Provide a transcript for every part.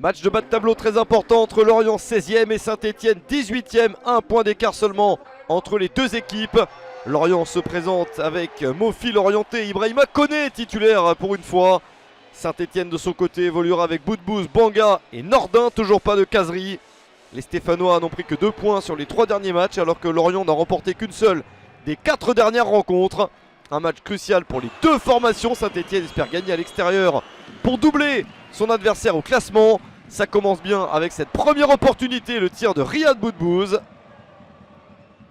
Match de bas de tableau très important entre Lorient 16e et Saint-Etienne 18e. Un point d'écart seulement entre les deux équipes. Lorient se présente avec Mofi l'orienté, Ibrahima Koné titulaire pour une fois. Saint-Etienne de son côté évoluera avec Boudbouz, Bouanga et Nordin, toujours pas de caserie. Les Stéphanois n'ont pris que 2 points sur les 3 derniers matchs alors que Lorient n'a remporté qu'une seule des 4 dernières rencontres. Un match crucial pour les deux formations. Saint-Etienne espère gagner à l'extérieur pour doubler son adversaire au classement. Ça commence bien avec cette première opportunité, le tir de Riyad Boudbouz.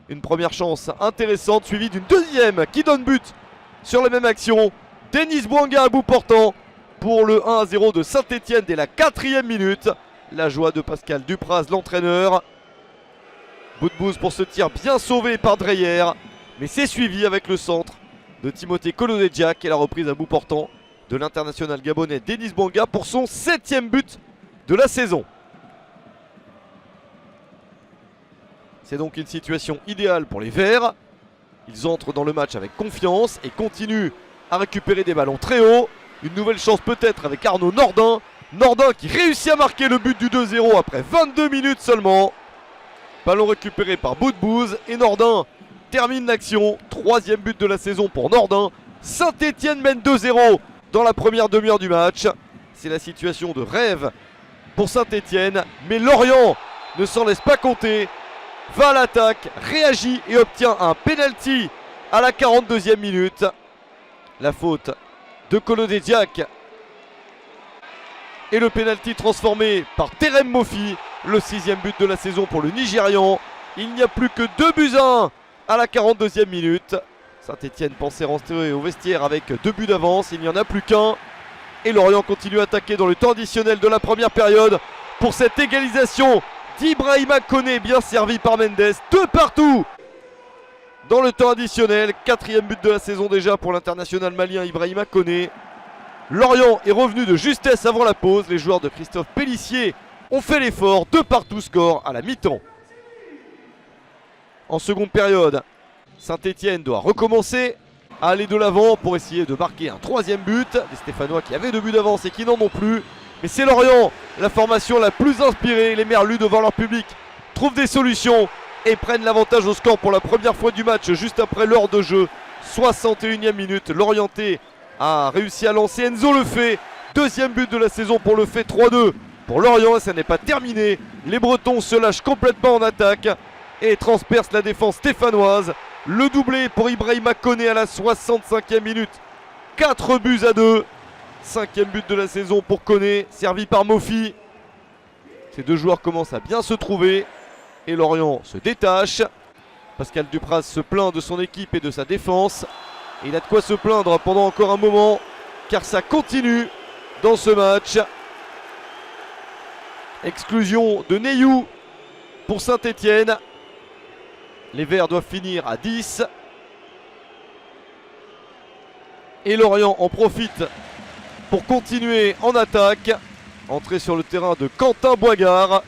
Une première chance intéressante suivie d'une deuxième qui donne but sur la même action. Denis Bouanga à bout portant pour le 1-0 de Saint-Etienne dès la 4e minute. La joie de Pascal Dupraz, l'entraîneur. Boudbouz pour ce tir bien sauvé par Dreyer. Mais c'est suivi avec le centre de Timothée Kolodedjak et la reprise à bout portant de l'international gabonais Denis Bouanga pour son 7e but de la saison. C'est donc une situation idéale pour les Verts. Ils entrent dans le match avec confiance et continuent à récupérer des ballons très hauts. Une nouvelle chance peut-être avec Arnaud Nordin. Nordin qui réussit à marquer le but du 2-0 après 22 minutes seulement. Ballon récupéré par Boudbouz et Nordin termine l'action. 3e but de la saison pour Nordin. Saint-Etienne mène 2-0 dans la première demi-heure du match. C'est la situation de rêve pour Saint-Etienne. Mais Lorient ne s'en laisse pas compter. Va à l'attaque, réagit et obtient un penalty à la 42e minute. La faute de Kolodedjak. Et le penalty transformé par Terem Mofi. Le 6e but de la saison pour le Nigérian. Il n'y a plus que 2-1 à la 42e minute. Saint-Etienne pensait rentrer au vestiaire avec 2 buts d'avance. Il n'y en a plus qu'un. Et Lorient continue à attaquer dans le temps additionnel de la première période pour cette égalisation d'Ibrahima Koné, bien servi par Mendes. 2 partout dans le temps additionnel. 4e but de la saison déjà pour l'international malien Ibrahima Koné. Lorient est revenu de justesse avant la pause. Les joueurs de Christophe Pélissier ont fait l'effort. 2 partout score à la mi-temps. En seconde période, Saint-Etienne doit recommencer à aller de l'avant pour essayer de marquer un 3e but. Les Stéphanois qui avaient 2 buts d'avance et qui n'en ont plus. Mais c'est Lorient, la formation la plus inspirée. Les Merlus devant leur public trouvent des solutions et prennent l'avantage au score pour la première fois du match juste après l'heure de jeu. 61e minute, l'Orienté a réussi à lancer, Enzo le fait. 2e but de la saison pour le fait, 3-2 pour Lorient. Ça n'est pas terminé. Les Bretons se lâchent complètement en attaque et transpercent la défense stéphanoise. Le doublé pour Ibrahima Koné à la 65e minute. 4-2. 5e but de la saison pour Koné, servi par Mofi. Ces deux joueurs commencent à bien se trouver et Lorient se détache. Pascal Dupraz se plaint de son équipe et de sa défense. Et il a de quoi se plaindre pendant encore un moment car ça continue dans ce match. Exclusion de Neyou pour Saint-Etienne. Les Verts doivent finir à 10. Et Lorient en profite pour continuer en attaque. Entrée sur le terrain de Quentin Boigard.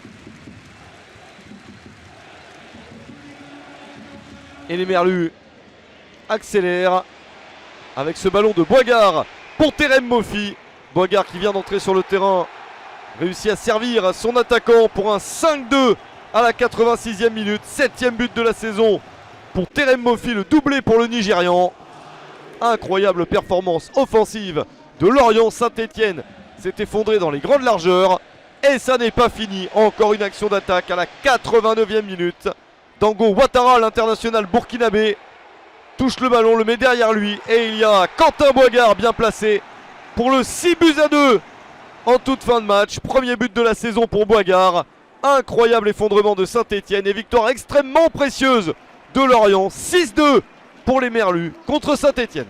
Et les Merlus accélèrent avec ce ballon de Boigard pour Terem Mofi. Boigard qui vient d'entrer sur le terrain réussit à servir son attaquant pour un 5-2 à la 86e minute. 7e but de la saison pour Terem Mofi, le doublé pour le Nigérian. Incroyable performance offensive de Lorient. Saint-Etienne s'est effondré dans les grandes largeurs. Et ça n'est pas fini. Encore une action d'attaque à la 89e minute. Dango Ouattara, l'international burkinabé, touche le ballon, le met derrière lui. Et il y a Quentin Boigard bien placé pour le 6-2 en toute fin de match. Premier but de la saison pour Boigard. Incroyable effondrement de Saint-Etienne et victoire extrêmement précieuse de Lorient. 6-2 pour les Merlus contre Saint-Etienne.